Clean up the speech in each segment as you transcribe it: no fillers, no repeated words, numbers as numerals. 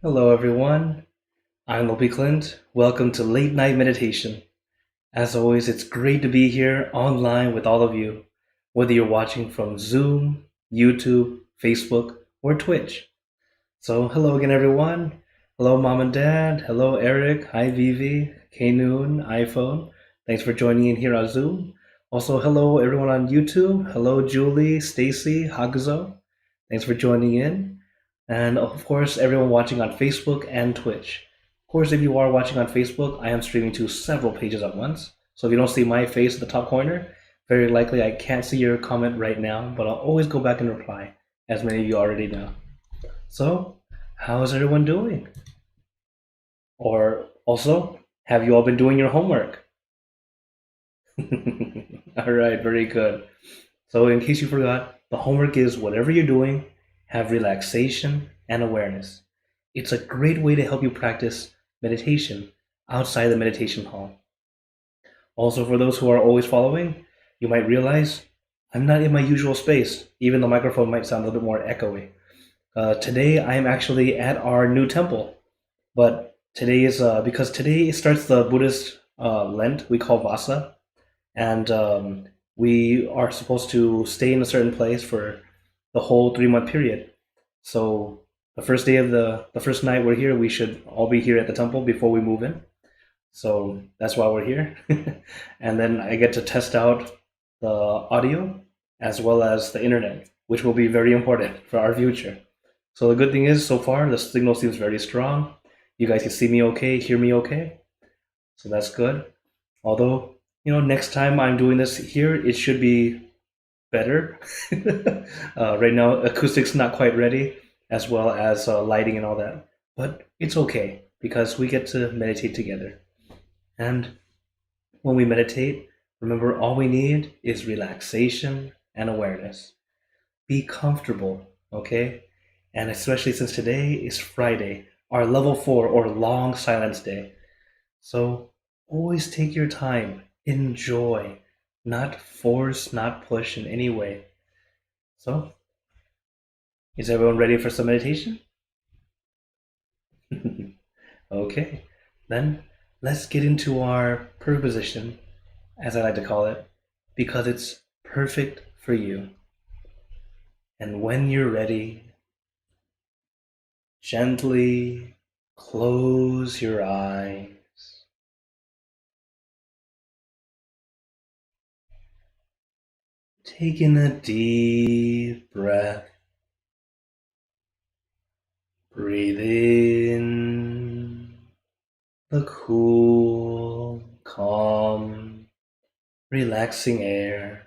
Hello, everyone. I'm Opie Clint. Welcome to Late Night Meditation. As always, it's great to be here online with all of you, whether you're watching from Zoom, YouTube, Facebook, or Twitch. So, hello again, everyone. Hello, Mom and Dad. Hello, Eric. Hi, Vivi. Kanoon, iPhone. Thanks for joining in here on Zoom. Also, hello, everyone on YouTube. Hello, Julie, Stacy, Haguzo. Thanks for joining in. And of course, everyone watching on Facebook and Twitch. Of course, if you are watching on Facebook, I am streaming to several pages at once. So if you don't see my face at the top corner, very likely I can't see your comment right now, but I'll always go back and reply, as many of you already know. So, how is everyone doing? Or also, have you all been doing your homework? All right, very good. So, in case you forgot, the homework is whatever you're doing, have relaxation and awareness. It's a great way to help you practice meditation outside the meditation hall. Also, for those who are always following, you might realize I'm not in my usual space, even the microphone might sound a little bit more echoey. Today, I am actually at our new temple, but today is because today starts the Buddhist Lent we call Vasa, and we are supposed to stay in a certain place for the whole 3 month period. So the first day of the first night we're here, we should all be here at the temple before we move in. So that's why we're here. And then I get to test out the audio as well as the internet, which will be very important for our future. So the good thing is, so far, the signal seems very strong. You guys can see me okay, hear me okay. So that's good. Although, next time I'm doing this here, it should be better. Right now, acoustics not quite ready, as well as lighting and all that. But it's okay because we get to meditate together. And when we meditate, remember all we need is relaxation and awareness. Be comfortable, okay? And especially since today is Friday, our level 4 or long silence day. So always take your time, enjoy, not force, not push in any way. So, is everyone ready for some meditation? Okay, then let's get into our perfect position, as I like to call it, because it's perfect for you. And when you're ready, gently close your eyes. Take in a deep breath. Breathe in the cool, calm, relaxing air.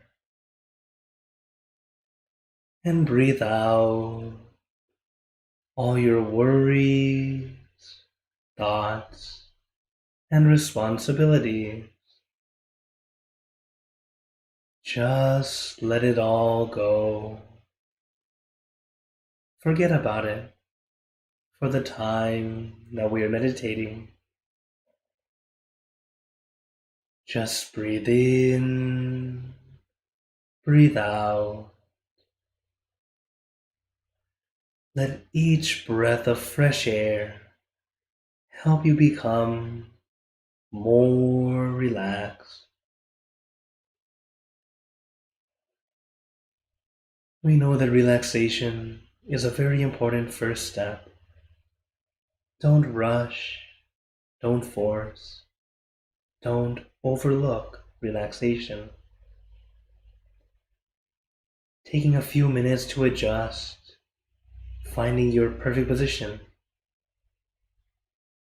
And breathe out all your worries, thoughts, and responsibilities. Just let it all go. Forget about it for the time that we are meditating. Just breathe in, breathe out. Let each breath of fresh air help you become more relaxed. We know that relaxation is a very important first step. Don't rush, don't force, don't overlook relaxation. Taking a few minutes to adjust, finding your perfect position,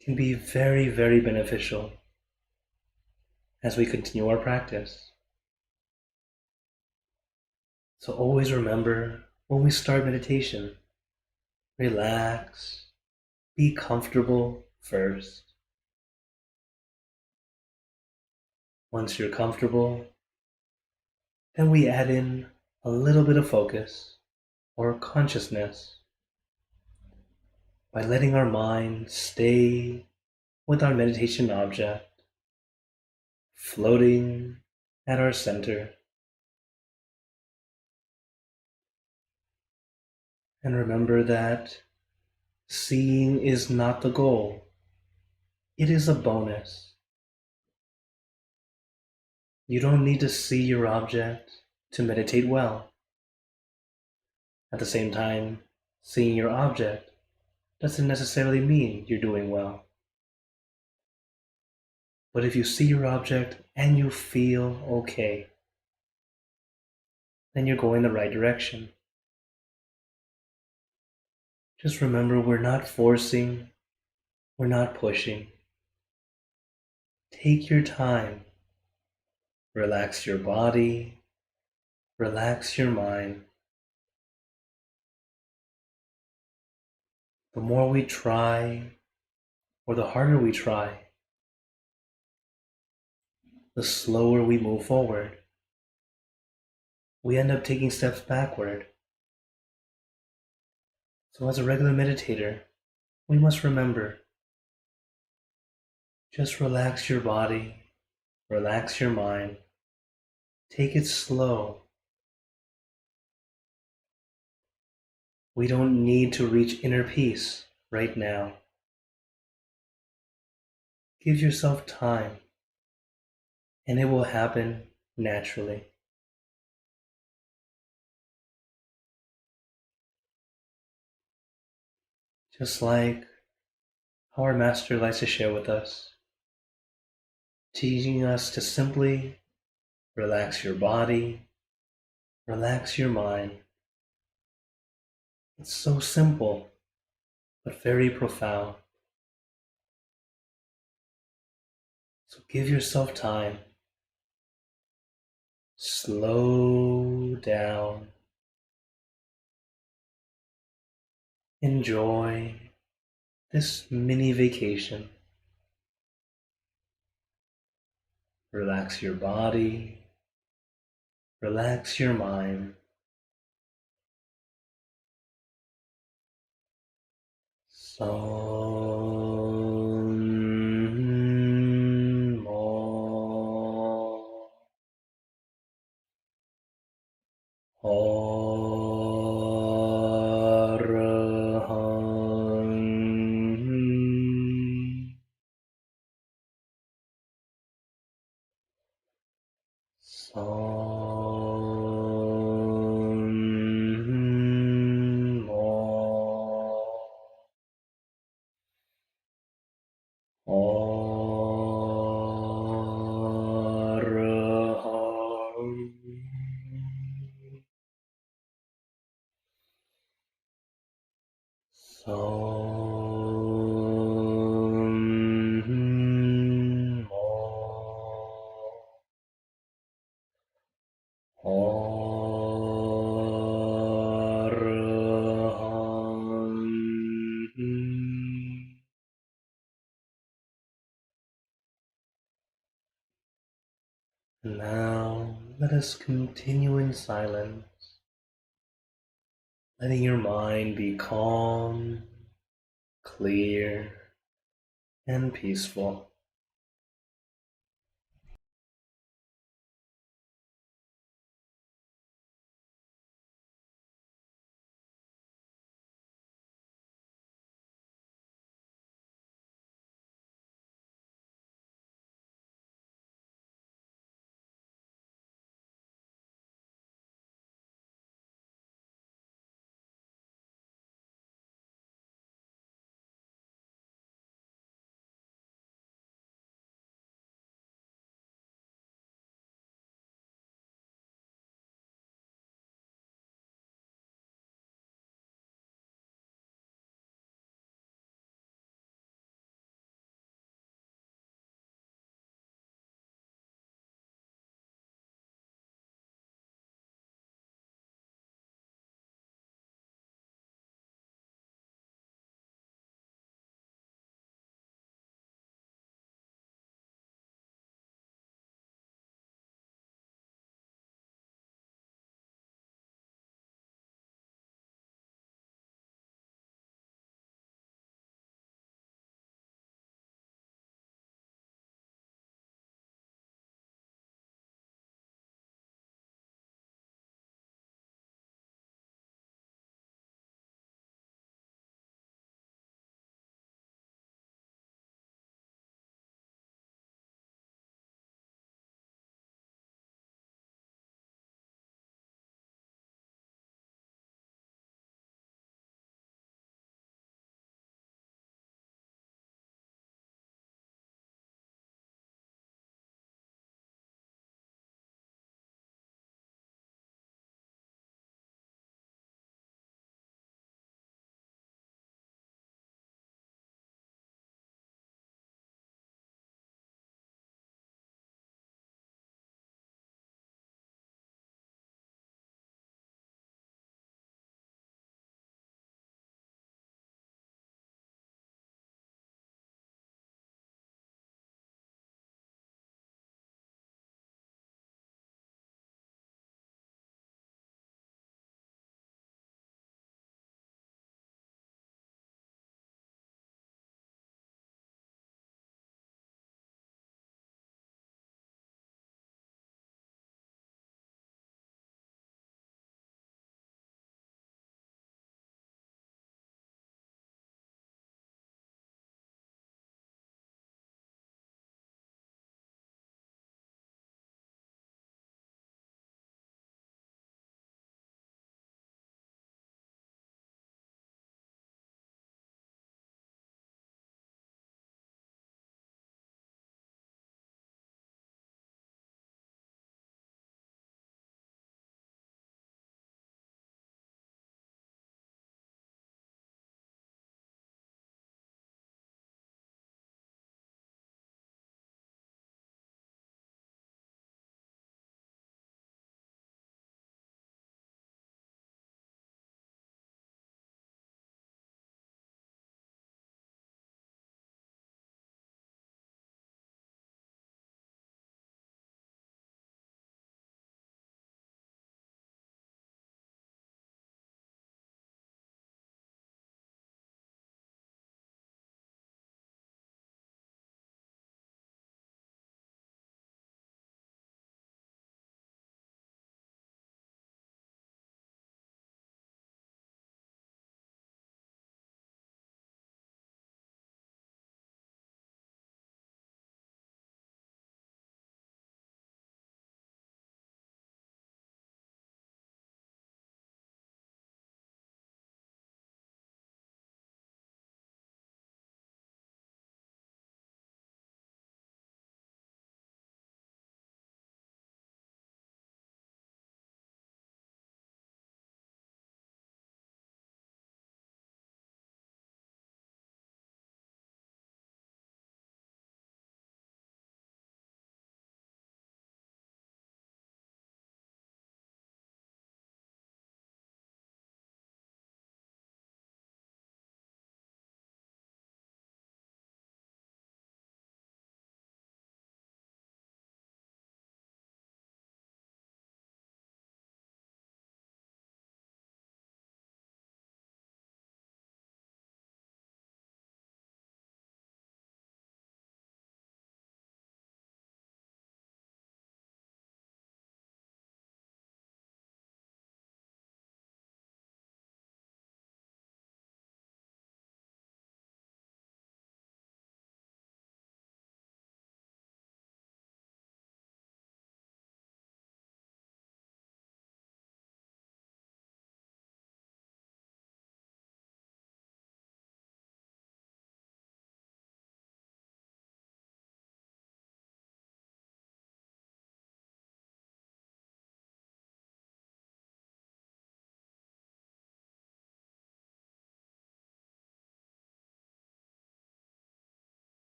can be very, very beneficial as we continue our practice. So always remember, when we start meditation, relax, be comfortable first. Once you're comfortable, then we add in a little bit of focus or consciousness by letting our mind stay with our meditation object, floating at our center. And remember that Seeing is not the goal. It is a bonus. You don't need to see your object to meditate well. At the same time, seeing your object doesn't necessarily mean you're doing well. But if you see your object and you feel okay, then you're going the right direction. Just remember, we're not forcing, we're not pushing. Take your time. Relax your body, relax your mind. The more we try, or the harder we try, the slower we move forward. We end up taking steps backward. So as a regular meditator, we must remember, just relax your body, relax your mind, take it slow. We don't need to reach inner peace right now. Give yourself time, and it will happen naturally. Just like how our master likes to share with us, teaching us to simply relax your body, relax your mind. It's so simple, but very profound. So give yourself time. Slow down. Enjoy this mini vacation. Relax your body. Relax your mind. Son mo. Arahant. Son mo. Arahant. Son mo. Arahant. Now let us continue in silence, letting your mind be calm, clear, and peaceful.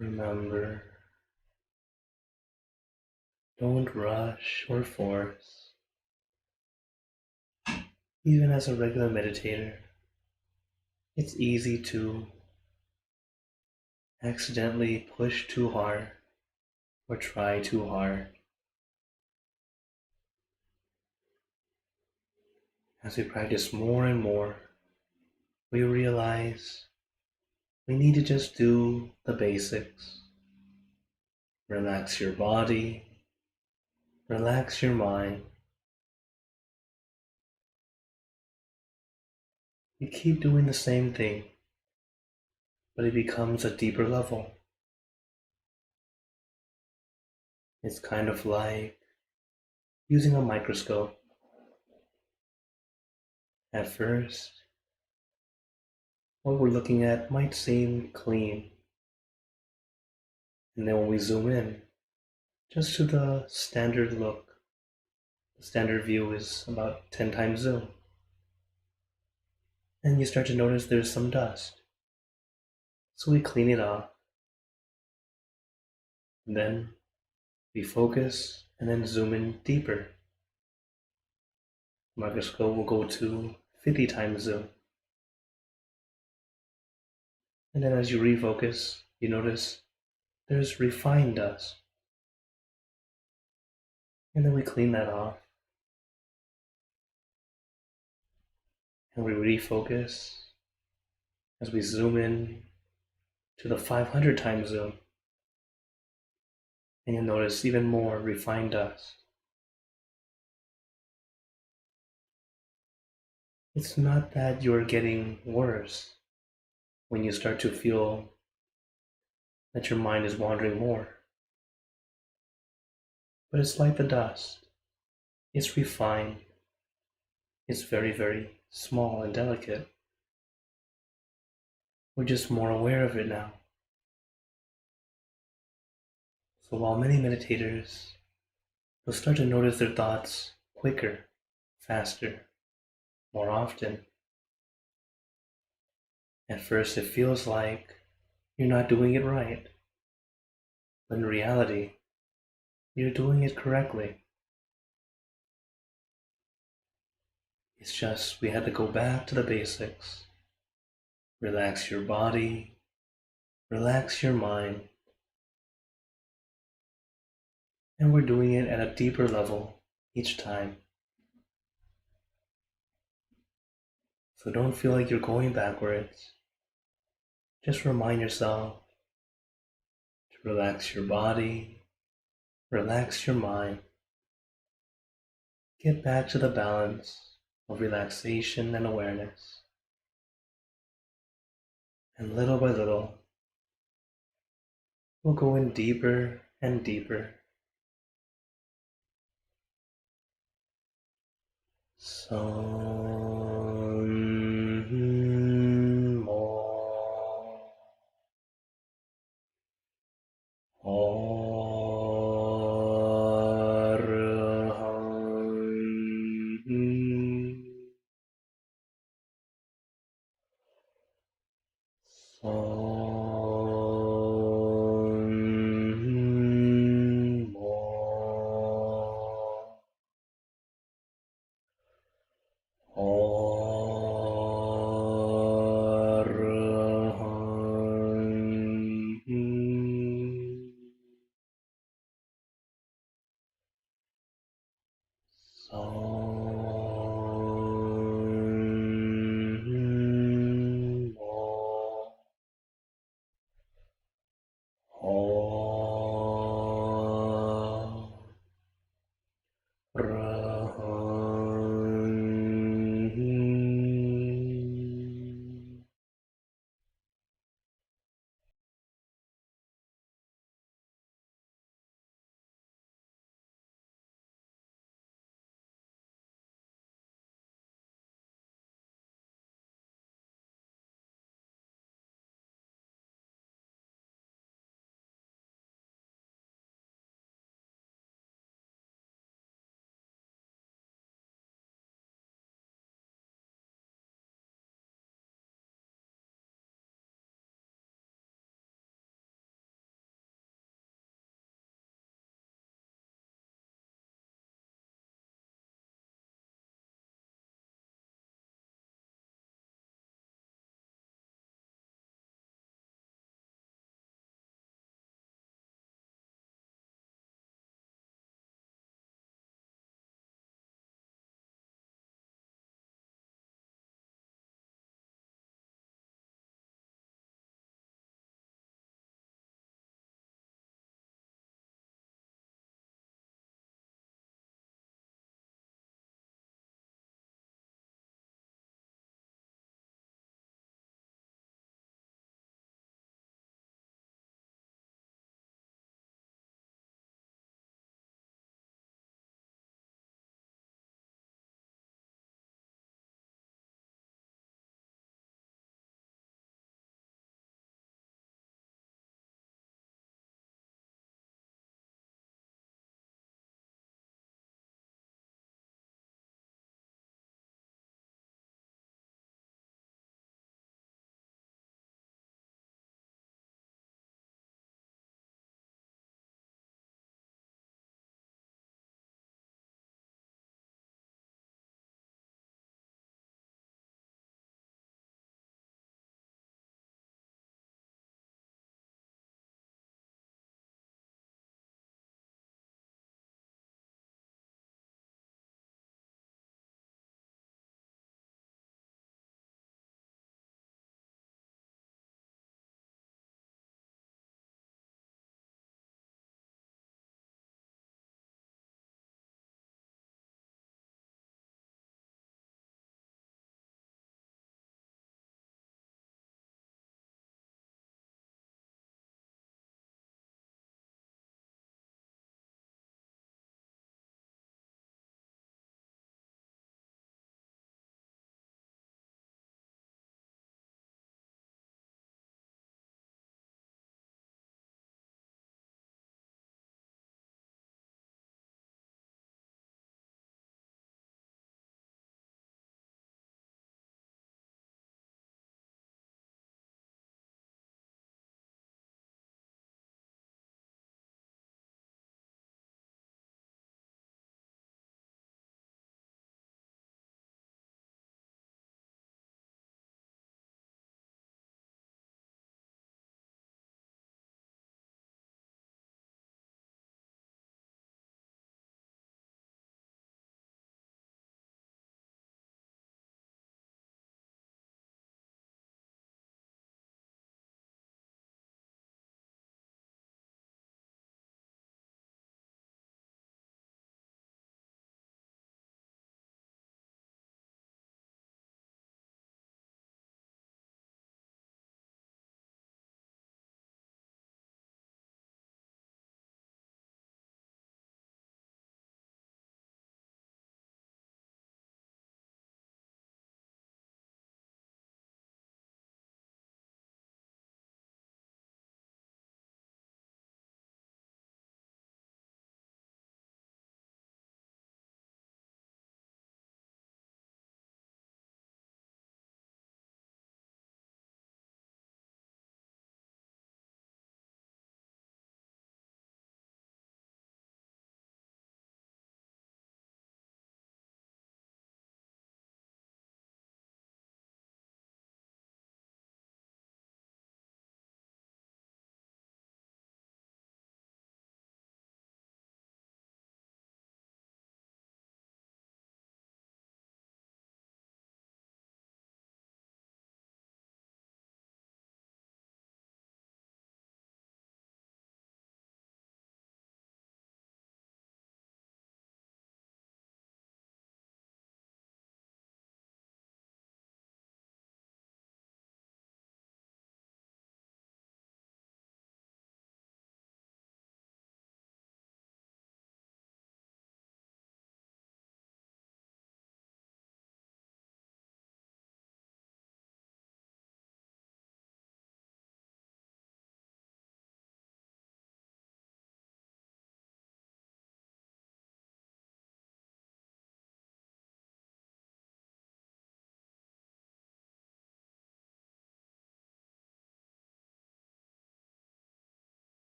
Remember, don't rush or force. Even as a regular meditator, it's easy to accidentally push too hard or try too hard. As we practice more and more, we realize we need to just do the basics. Relax your body, relax your mind. You keep doing the same thing, but it becomes a deeper level. It's kind of like using a microscope. At first, what we're looking at might seem clean, and then when we zoom in, just to the standard look, the standard view is about 10 times zoom, and you start to notice there's some dust. So we clean it off, and then we focus and then zoom in deeper. The microscope will go to 50 times zoom. And then as you refocus, you notice there's refined dust. And then we clean that off. And we refocus as we zoom in to the 500 times zoom. And you'll notice even more refined dust. It's not that you're getting worse when you start to feel that your mind is wandering more. But it's like the dust. It's refined. It's very, very small and delicate. We're just more aware of it now. So while many meditators will start to notice their thoughts quicker, faster, more often, at first it feels like you're not doing it right. But in reality, you're doing it correctly. It's just we had to go back to the basics. Relax your body, relax your mind. And we're doing it at a deeper level each time. So don't feel like you're going backwards. Just remind yourself to relax your body, relax your mind. Get back to the balance of relaxation and awareness. And little by little, we'll go in deeper and deeper. Some more.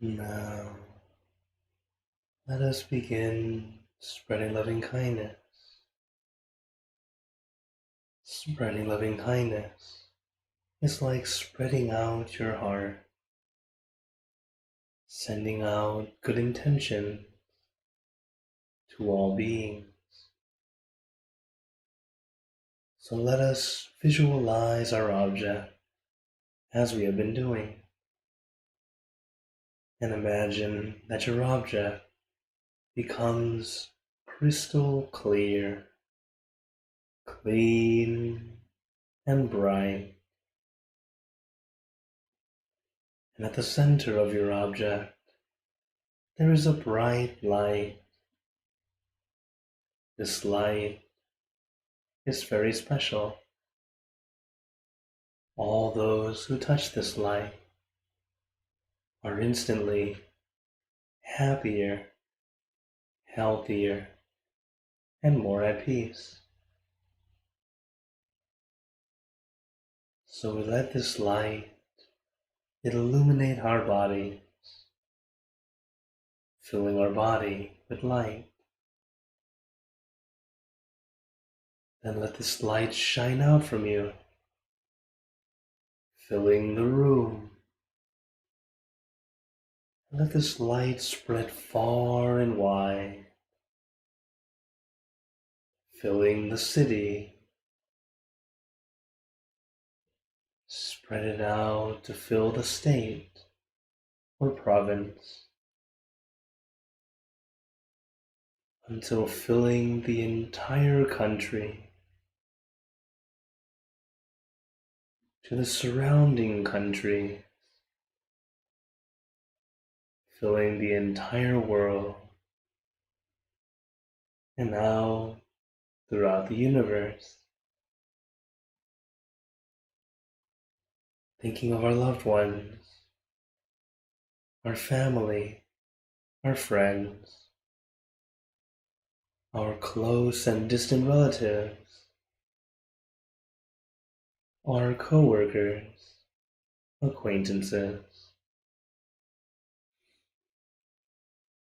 Now, let us begin spreading loving kindness. Spreading loving kindness is like spreading out your heart, sending out good intention to all beings. So let us visualize our object as we have been doing, and imagine that your object becomes crystal clear, clean, and bright. And at the center of your object, there is a bright light. This light is very special. All those who touch this light are instantly happier, healthier, and more at peace. So we let this light illuminate our body, filling our body with light. Then let this light shine out from you, filling the room. Let this light spread far and wide, filling the city. Spread it out to fill the state or province, until filling the entire country, to the surrounding country, filling the entire world, and now throughout the universe. Thinking of our loved ones, our family, our friends, our close and distant relatives, our co-workers, acquaintances,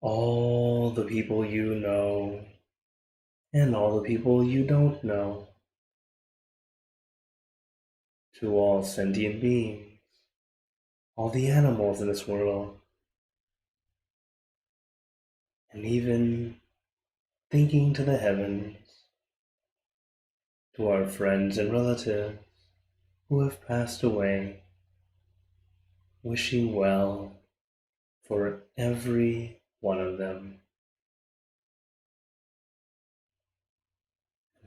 all the people you know and all the people you don't know, to all sentient beings, all the animals in this world, and even thinking to the heavens, to our friends and relatives who have passed away, wishing well for every one of them.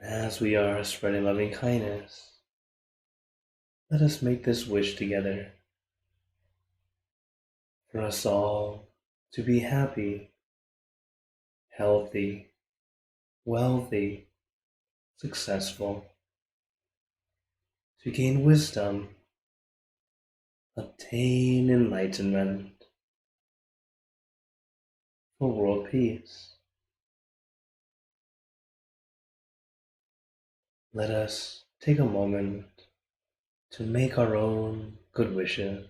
And as we are spreading loving kindness, let us make this wish together for us all to be happy, healthy, wealthy, successful, to gain wisdom, attain enlightenment, for world peace. Let us take a moment to make our own good wishes.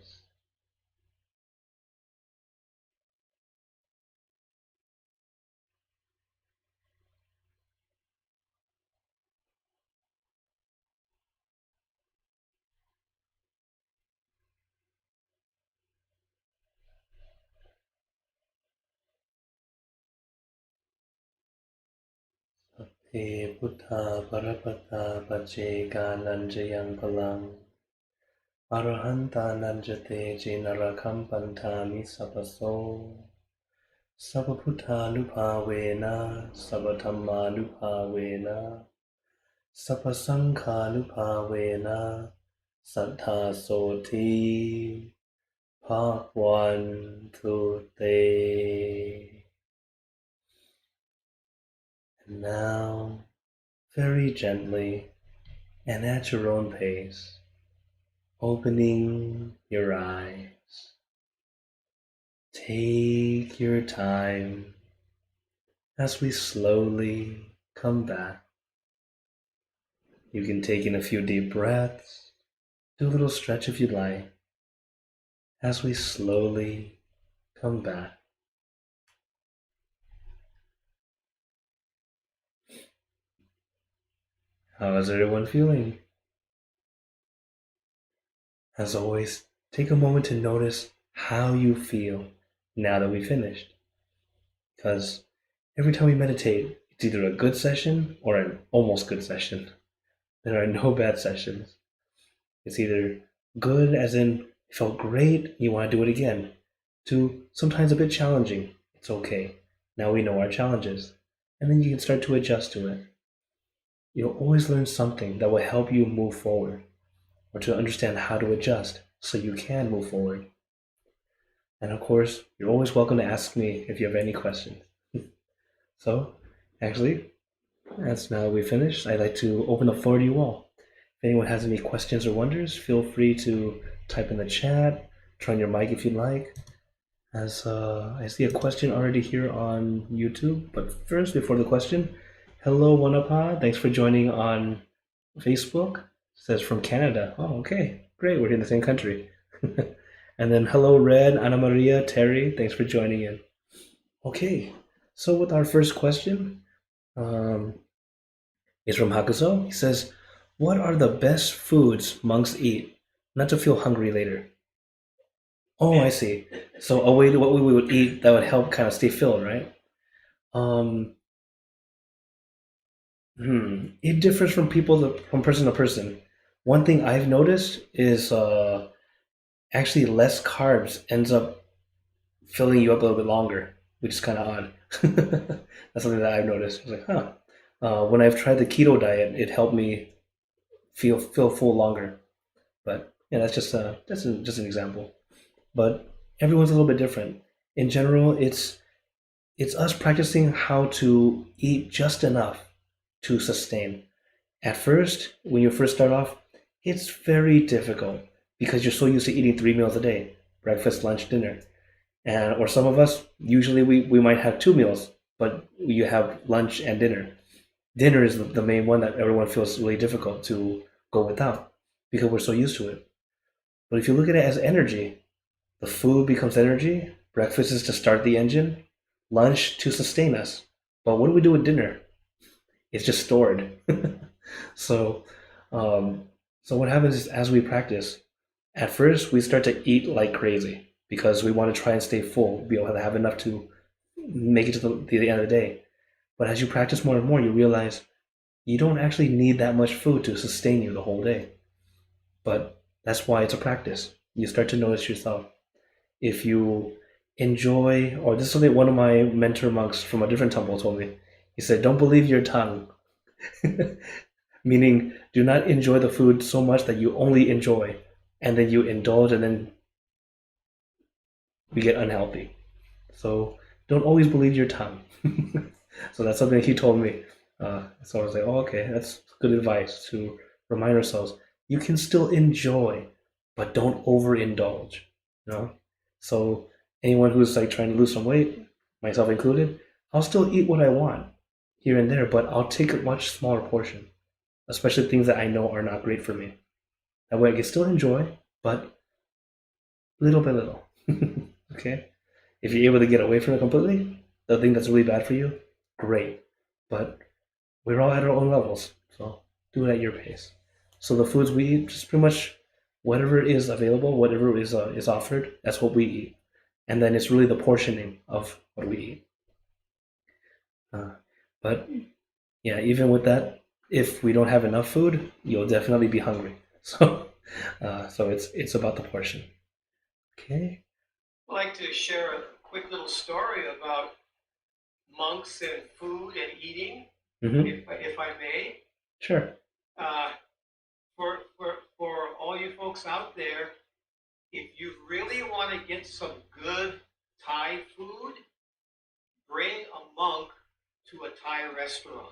Te Buddha Parapata Pace Gananjayang Palang Arahanta Nanjate Jinarakam Pantami Sapaso Sabaputtanupavena Sabatammanupavena Sapasankhanupavena Saddha Soti Bhagwantu Te. And now, very gently and at your own pace, opening your eyes. Take your time as we slowly come back. You can take in a few deep breaths, do a little stretch if you'd like, as we slowly come back. How is everyone feeling? As always, take a moment to notice how you feel now that we finished. Because every time we meditate, it's either a good session or an almost good session. There are no bad sessions. It's either good, as in it felt great, you want to do it again, to sometimes a bit challenging. It's okay. Now we know our challenges. And then you can start to adjust to it. You'll always learn something that will help you move forward or to understand how to adjust so you can move forward. And of course, you're always welcome to ask me if you have any questions. So, actually, as now we finished, I'd like to open the floor to you all. If anyone has any questions or wonders, feel free to type in the chat, turn on your mic if you'd like. As I see a question already here on YouTube, but first, before the question, hello Wanapa, thanks for joining on Facebook. It says from Canada. Oh, okay, great, we're in the same country. And then hello Red, Ana Maria, Terry, thanks for joining in. Okay, so with our first question, is from Hakuso. He says, "What are the best foods monks eat, not to feel hungry later?" Oh, I see. So a way to what we would eat that would help kind of stay filled, right? Um, it differs from from person to person. One thing I've noticed is actually less carbs ends up filling you up a little bit longer, which is kind of odd. That's something that I've noticed. I was like, huh. When I've tried the keto diet, it helped me feel full longer. But yeah, just an example. But everyone's a little bit different. In general, it's us practicing how to eat just enough to sustain. At first, when you first start off, it's very difficult because you're so used to eating 3 meals a day, breakfast, lunch, dinner. And or some of us, usually we might have 2 meals, but you have lunch and dinner. Dinner is the main one that everyone feels really difficult to go without because we're so used to it. But if you look at it as energy, the food becomes energy, breakfast is to start the engine, lunch to sustain us. But what do we do with dinner? It's just stored. So, um, so what happens is as we practice, at first we start to eat like crazy because we want to try and stay full, be able to have enough to make it to the end of the day. But as you practice more and more, you realize you don't actually need that much food to sustain you the whole day. But that's why it's a practice. You start to notice yourself. If you enjoy, or this is something one of my mentor monks from a different temple told me. He said, "Don't believe your tongue," meaning do not enjoy the food so much that you only enjoy, and then you indulge, and then we get unhealthy. So don't always believe your tongue. So that's something he told me. So I was like, oh, okay, that's good advice to remind ourselves. You can still enjoy, but don't overindulge. You know. So anyone who's like trying to lose some weight, myself included, I'll still eat what I want here and there, but I'll take a much smaller portion, especially things that I know are not great for me. That way I can still enjoy, but little by little. Okay? If you're able to get away from it completely, the thing that's really bad for you, great. But we're all at our own levels, so do it at your pace. So the foods we eat, just pretty much whatever is available, whatever is offered, that's what we eat. And then it's really the portioning of what we eat. But yeah, even with that, if we don't have enough food, you'll definitely be hungry. So it's about the portion. Okay. I'd like to share a quick little story about monks and food and eating, if I may. Sure. For all you folks out there, if you really want to get some good Thai food, bring a monk to a Thai restaurant.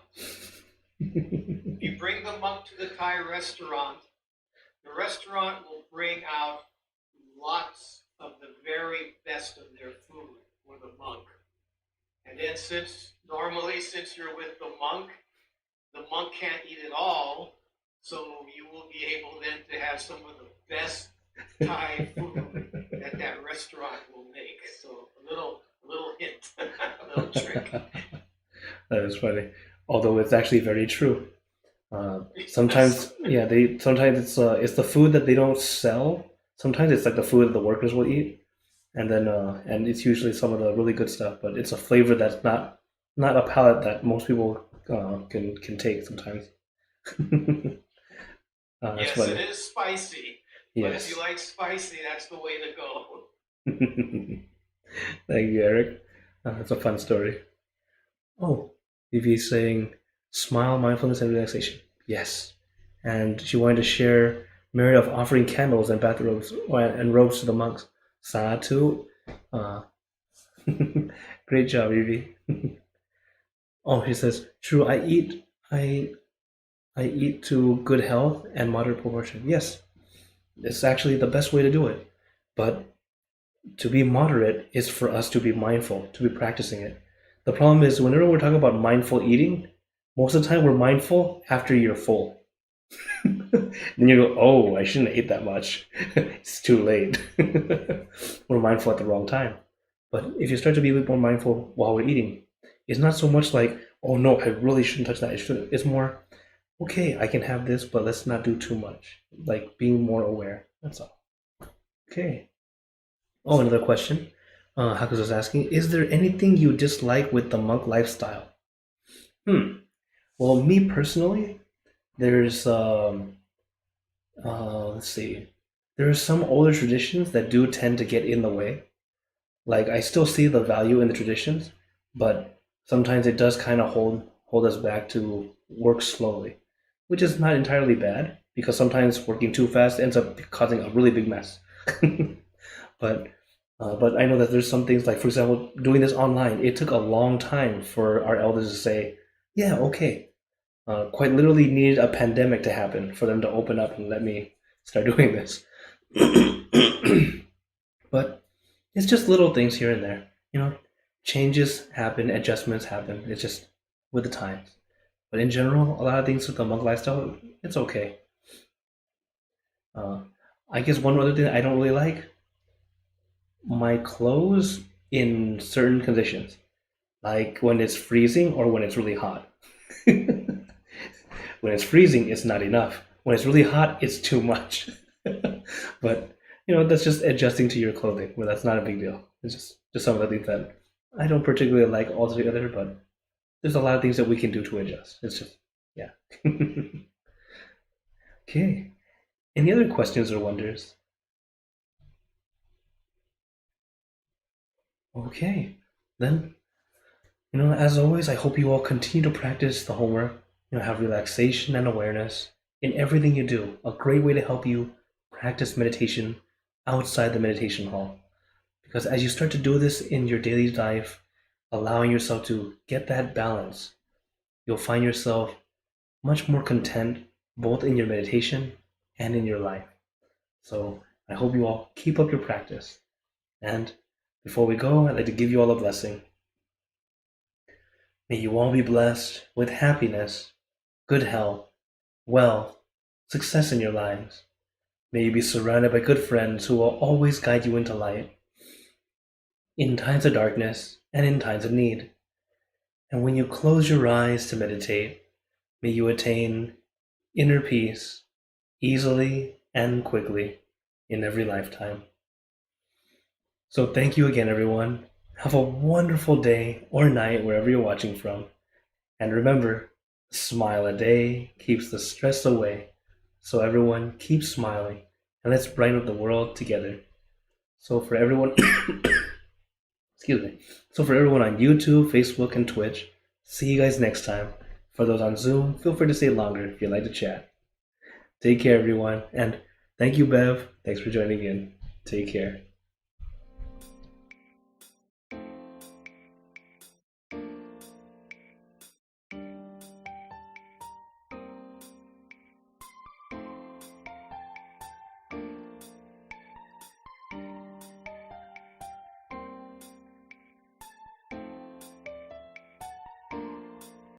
If you bring the monk to the Thai restaurant, the restaurant will bring out lots of the very best of their food for the monk. And then since you're with the monk can't eat it all, so you will be able then to have some of the best Thai food that restaurant will make. So a no trick. That is funny. Although it's actually very true. Sometimes, Yes. sometimes it's the food that they don't sell. Sometimes it's like the food that the workers will eat, and then and it's usually some of the really good stuff. But it's a flavor that's not a palate that most people can take sometimes. That's Yes, it funny. is spicy, but if you Yes. like spicy, that's the way to go. Thank you, Eric. That's a fun story. Oh, Vivi's saying smile, mindfulness, and relaxation. Yes. And she wanted to share merit of offering candles and bathrobes and robes to the monks. Satu. Uh, great job, Vivi. Oh, she says, true, I I eat to good health and moderate proportion. Yes, it's actually the best way to do it. But to be moderate is for us to be mindful, to be practicing it. The problem is whenever we're talking about mindful eating, most of the time we're mindful after you're full. Then you go, oh, I shouldn't have ate that much. It's too late. We're mindful at the wrong time. But if you start to be a bit more mindful while we're eating, it's not so much like, oh no, I really shouldn't touch that. I shouldn't. It's more, okay, I can have this, but let's not do too much. Like being more aware. That's all. Okay. Oh, another question. Hakus was asking, is there anything you dislike with the monk lifestyle? Well, me personally, there's let's see, there are some older traditions that do tend to get in the way. Like I still see the value in the traditions, but sometimes it does kind of hold us back to work slowly, which is not entirely bad because sometimes working too fast ends up causing a really big mess. But but I know that there's some things like, for example, doing this online. It took a long time for our elders to say, "Yeah, okay." Quite literally needed a pandemic to happen for them to open up and let me start doing this. But it's just little things here and there. You know, changes happen, adjustments happen. It's just with the times. But in general, a lot of things with the monk lifestyle, it's okay. Uh, I guess one other thing that I don't really like, my clothes in certain conditions, like when it's freezing or when it's really hot. When it's freezing, it's not enough. When it's really hot, it's too much. But that's just adjusting to your clothing. Well, that's not a big deal. It's just some of the things that I don't particularly like altogether, but there's a lot of things that we can do to adjust. It's just yeah. Okay. Any other questions or wonders? Okay. Then, as always, I hope you all continue to practice the homework, have relaxation and awareness in everything you do. A great way to help you practice meditation outside the meditation hall. Because as you start to do this in your daily life, allowing yourself to get that balance, you'll find yourself much more content both in your meditation and in your life. So I hope you all keep up your practice. And before we go, I'd like to give you all a blessing. May you all be blessed with happiness, good health, wealth, success in your lives. May you be surrounded by good friends who will always guide you into light in times of darkness and in times of need. And when you close your eyes to meditate, may you attain inner peace easily and quickly in every lifetime. So thank you again, everyone. Have a wonderful day or night wherever you're watching from. And remember, a smile a day keeps the stress away. So everyone, keep smiling and let's brighten up the world together. So for everyone, excuse me. So for everyone on YouTube, Facebook, and Twitch, see you guys next time. For those on Zoom, feel free to stay longer if you'd like to chat. Take care, everyone, and thank you, Bev. Thanks for joining in. Take care.